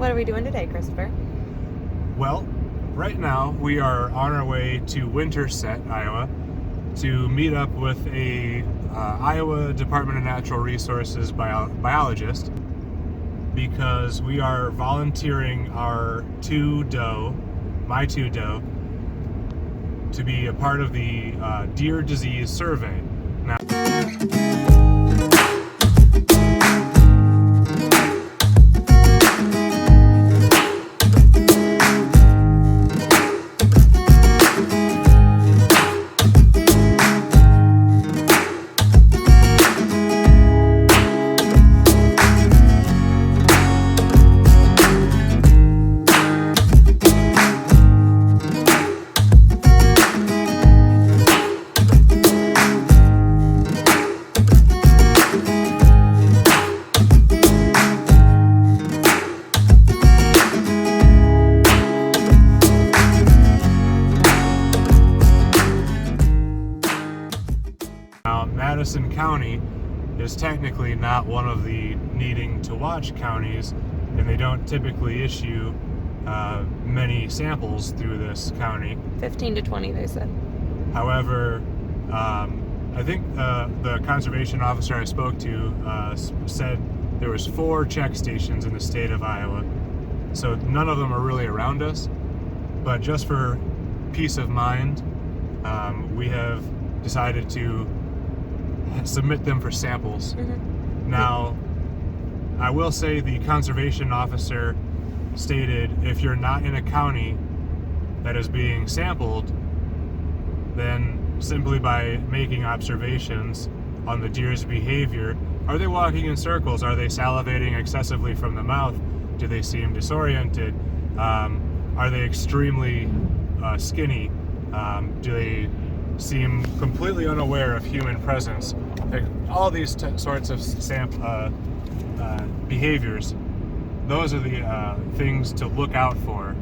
What are we doing today, Christopher? Well, right now we are on our way to Winterset, Iowa, to meet up with a Iowa Department of Natural Resources biologist, because we are volunteering my two doe, to be a part of the deer disease survey. Now, Madison County is technically not one of the needing to watch counties, and they don't typically issue many samples through this county. 15 to 20, they said. However, I think the conservation officer I spoke to said there was 4 check stations in the state of Iowa, so none of them are really around us. But just for peace of mind, we have decided to submit them for samples. Mm-hmm. Now, I will say the conservation officer stated if you're not in a county that is being sampled, then simply by making observations on the deer's behavior, are they walking in circles? Are they salivating excessively from the mouth? Do they seem disoriented? Are they extremely skinny? Do they seem completely unaware of human presence? All these sorts of behaviors, those are the things to look out for.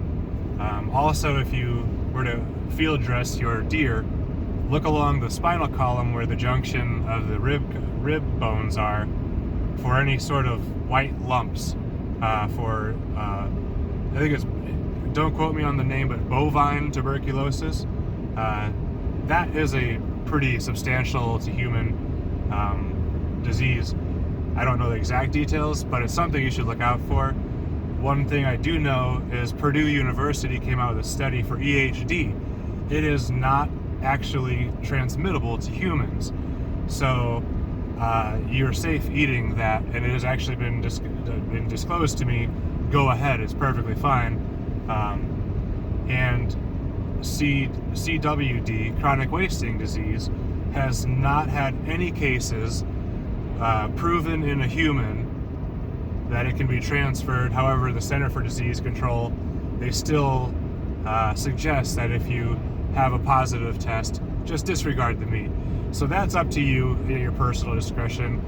Also, if you were to field dress your deer, look along the spinal column where the junction of the rib bones are for any sort of white lumps. I think it's, don't quote me on the name, but bovine tuberculosis. That is a pretty substantial to human disease. I don't know the exact details, but it's something you should look out for. One thing I do know is Purdue University came out with a study for EHD. It is not actually transmittable to humans, so you're safe eating that, and it has actually been disclosed to me. Go ahead, it's perfectly fine. And CWD, chronic wasting disease, has not had any cases proven in a human that it can be transferred. However, the Center for Disease Control, they still suggest that if you have a positive test, just disregard the meat. So that's up to you in your personal discretion.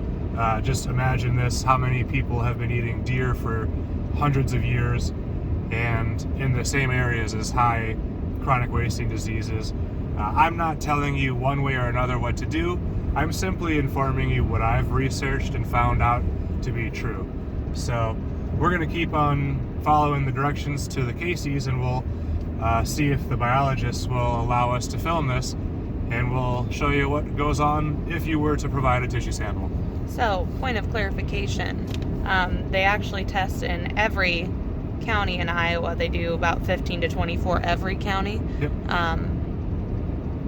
Just imagine this: how many people have been eating deer for hundreds of years and in the same areas as high chronic wasting diseases. I'm not telling you one way or another what to do. I'm simply informing you what I've researched and found out to be true. So we're going to keep on following the directions to the Casey's, and we'll see if the biologists will allow us to film this, and we'll show you what goes on if you were to provide a tissue sample. So, point of clarification, they actually test in every county in Iowa. They do about 15 to 20 for every county. Yep.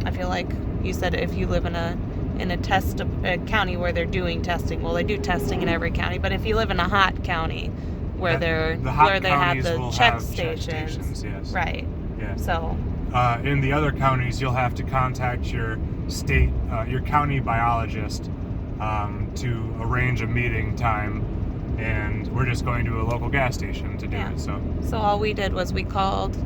I feel like you said if you live in a county where they're doing testing, well, they do testing in every county, but if you live in a hot county where they have the check stations, yes. Right. Yeah. So in the other counties, you'll have to contact your state, your county biologist to arrange a meeting time, and we're just going to a local gas station to do it. So all we did was we called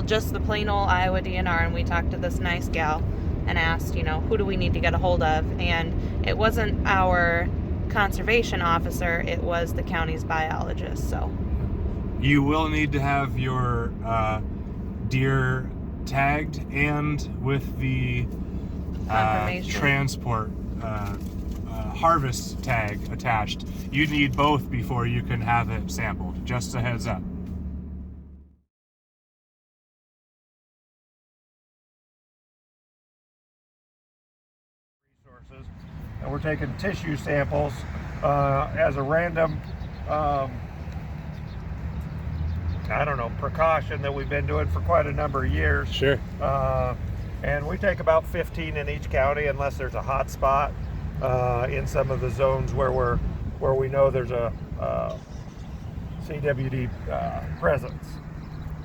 just the plain old Iowa DNR, and we talked to this nice gal and asked, who do we need to get a hold of? And it wasn't our conservation officer, it was the county's biologist. So you will need to have your deer tagged and with the transport harvest tag attached. You need both before you can have it sampled. Just a heads up. Resources, and we're taking tissue samples as a random, I don't know, precaution that we've been doing for quite a number of years. Sure. And we take about 15 in each county, unless there's a hot spot in some of the zones where we know there's a CWD presence.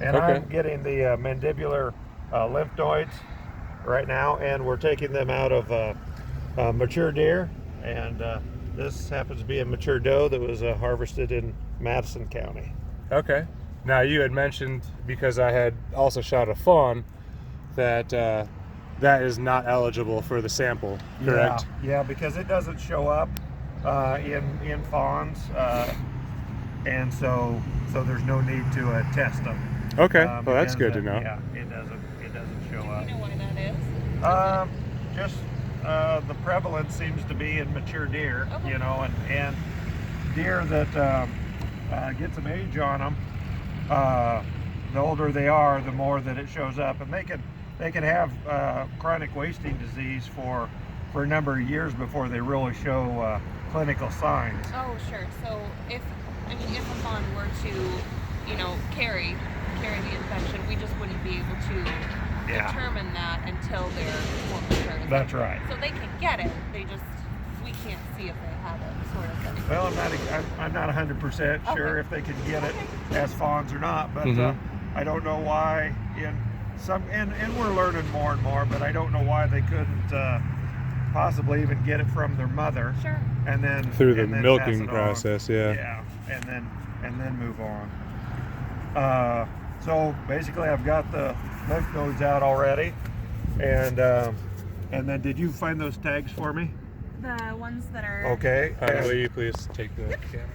And Okay. I'm getting the mandibular lymph nodes right now, and we're taking them out of mature deer, and this happens to be a mature doe that was harvested in Madison County. Okay. Now you had mentioned, because I had also shot a fawn, that that is not eligible for the sample, correct? Yeah, because it doesn't show up in fawns, and so there's no need to test them. Okay. Well, that's good to know. Yeah, it doesn't show up. Do you know why that is? Just the prevalence seems to be in mature deer, Okay. you know, and deer that get some age on them. The older they are, the more that it shows up, and they can have chronic wasting disease for a number of years before they really show clinical signs. Oh, sure. So if a fawn were to, carry the infection, we just wouldn't be able to determine that until they're more mature. That's right. So they can get it. We can't see if they have it, sort of thing. Well, I'm not 100% sure if they can get it as fawns or not, but I don't know why in some, and we're learning more and more, but I don't know why they couldn't possibly even get it from their mother. Sure. And then Through the and then milking pass it on. process, yeah. Yeah, and then move on. So basically, I've got the lymph nodes out already, and then did you find those tags for me? The ones that are... Okay. Will you please take the camera?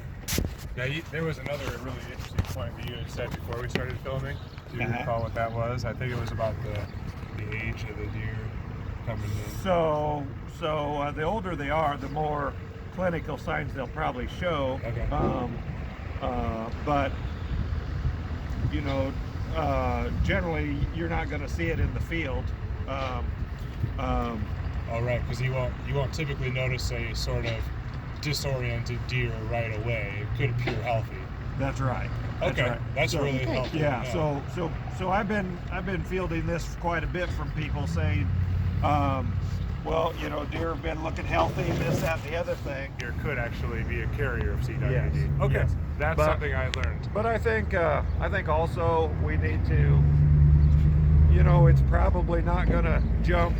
Now, there was another really interesting point that you had said before we started filming. Do you recall what that was? I think it was about the age of the deer coming in. So the older they are, the more clinical signs they'll probably show. Okay. But generally you're not going to see it in the field. All right, because you won't typically notice a sort of disoriented deer right away. It could appear healthy. That's right. Okay, that's really helpful. Yeah. to know. So I've been fielding this quite a bit from people saying, well, deer have been looking healthy, this, that, and the other thing. Deer could actually be a carrier of CWD. Yes, Okay, yes. that's But- something I learned. But I think also we need to, it's probably not going to jump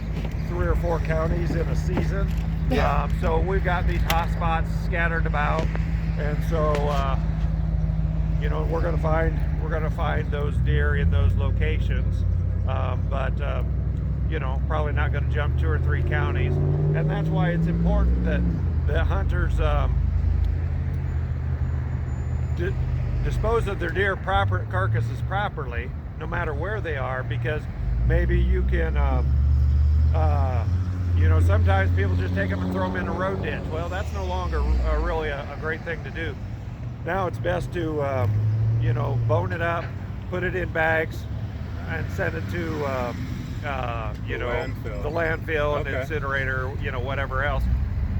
3 or 4 counties in a season. Yeah. So we've got these hot spots scattered about, and so we're going to find those deer in those locations, but probably not going to jump 2 or 3 counties, and that's why it's important that hunters dispose of their deer carcasses properly, no matter where they are, because maybe you can, sometimes people just take them and throw them in a road ditch. Well, that's no longer really a great thing to do. Now it's best to, bone it up, put it in bags, and send it to, the landfill and Okay. incinerator, whatever else,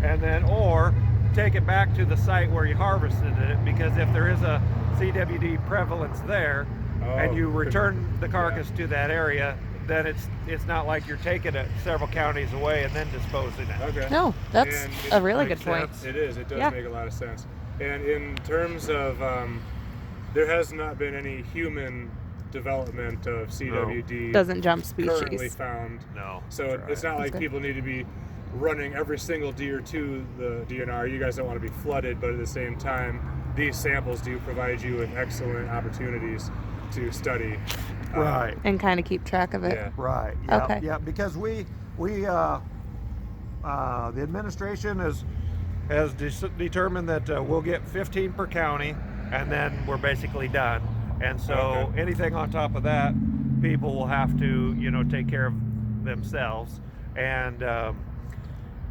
and then or take it back to the site where you harvested it, because if there is a CWD prevalence there, and you return the carcass to that area, then it's not like you're taking it several counties away and then disposing it. Okay. No, that's And a it really makes good point. sense. It is. It does Yeah. make a lot of sense. And in terms of, there has not been any human development of CWD Doesn't jump currently species. found. No. So that's right. it's not like good. people need to be running every single deer to the DNR. You guys don't want to be flooded, but at the same time, these samples do provide you with excellent opportunities to study. Right. And kind of keep track of it. Yeah. Right. Yeah. Okay. Yeah. Because we the administration has determined that we'll get 15 per county, and then we're basically done. And so Okay. anything on top of that, people will have to take care of themselves. And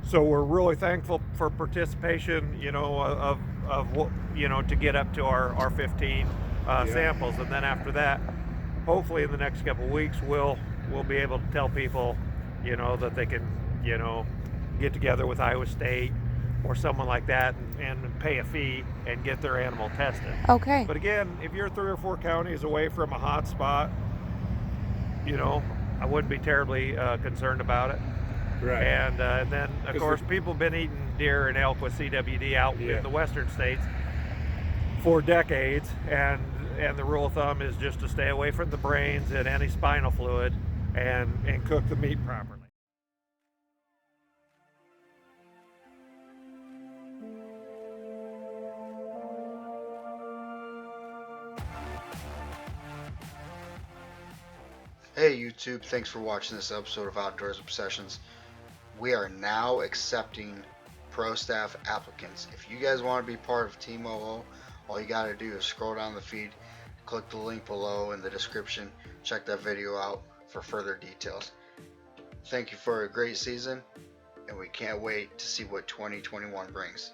So we're really thankful for participation, of what, to get up to our 15 samples, and then after that, hopefully in the next couple of weeks, we'll be able to tell people, that they can, get together with Iowa State or someone like that and pay a fee and get their animal tested. Okay. But again, if you're 3 or 4 counties away from a hot spot, I wouldn't be terribly concerned about it. Right. And then, of course, people have been eating deer and elk with CWD out in the western states for decades, and the rule of thumb is just to stay away from the brains and any spinal fluid and cook the meat properly. Hey YouTube, thanks for watching this episode of Outdoors Obsessions. We are now accepting pro staff applicants. If you guys want to be part of Team OO, all you got to do is scroll down the feed, click the link below in the description, check that video out for further details. Thank you for a great season, and we can't wait to see what 2021 brings.